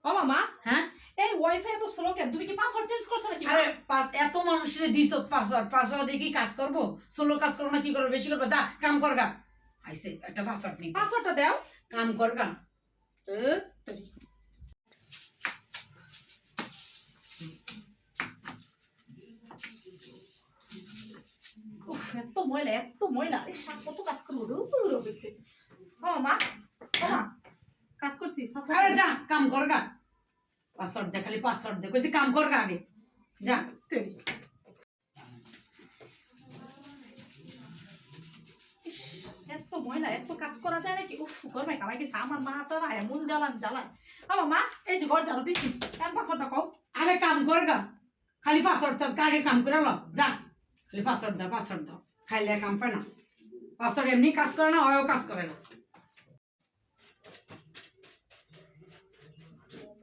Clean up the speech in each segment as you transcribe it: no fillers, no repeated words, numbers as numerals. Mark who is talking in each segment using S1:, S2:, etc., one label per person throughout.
S1: ও মামা,
S2: হ্যাঁ
S1: এই ওয়াইফাই এত স্লো কেন? তুমি কি পাসওয়ার্ড চেঞ্জ করছো নাকি?
S2: আরে এত মানুষের দিছ পাসওয়ার্ড কি কাজ করবো? সোলো কাজ করবো না কি করবো? বেশি করবো, যা কাম করগা। আইসে একটা পাসওয়ার্ড নি,
S1: পাসওয়ার্ডটা দাও।
S2: কাম করগা।
S1: এত ময়লা, এত ময়লা, এই সাপ কত কাজ করবো? দূর হয়েছে। ও মামা, ও মা, কাজ করছি।
S2: আরে
S1: পাসওয়ার্ড
S2: যা কাম করগা। পাসওয়ার্ড দে, খালি পাসওয়ার্ড দে, কইছি কাম করগা আগে, যা।
S1: এত ময়লা, এত কাজ করা যায় নাকি? উফ, গরমে কামাই গেছে আমার মাথা না, এমন জ্বালায়। আমার মা, এই যে ঘর ঝাড়ু দিছি, এম পাসওয়ার্ডটা কও।
S2: আরে কাম করগা, খালি পাসওয়ার্ড চাস আগে কাম করে লো, যা। খালি পাসওয়ার্ড দাও, খাইলে কাম পায় না। পাসওয়ার্ড এমনি কাজ করে না, ওও কাজ করে না।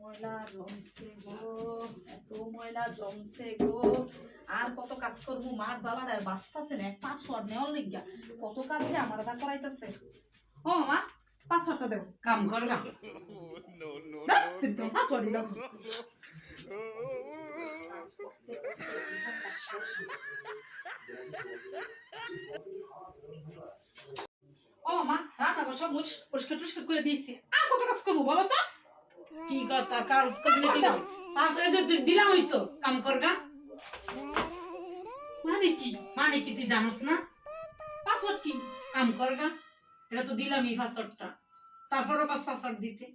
S1: ময়লা জমছে গো, এত ময়লা জমছে গো। আর কত কাজ করবো? মার জ্বালাটা বাঁচতেছে না, পাসওয়ার্ড নেওয়ার লিগা কত কাজ যে আমার দা করাইতেছে। ও মামা, পাসওয়ার্ডটা দেও।
S2: কাম করগা।
S1: পাসওয়ার্ড দাও। ও মামা, রান্না ঘর সব পরিষ্কার টুষ্কার করে দিয়েছি। আর কত কাজ করবো বলো তো?
S2: কি কথা কাজ করবি কি? পাসওয়ার্ড তুই দিলাম হইতো, কাম করগা।
S1: মানে কি?
S2: মানে কি তুই জানোস না?
S1: পাসওয়ার্ড কি?
S2: কাম করগা, এটা তো দিলামই পাসওয়ার্ডটা, তারপরও পাসওয়ার্ড দিতে।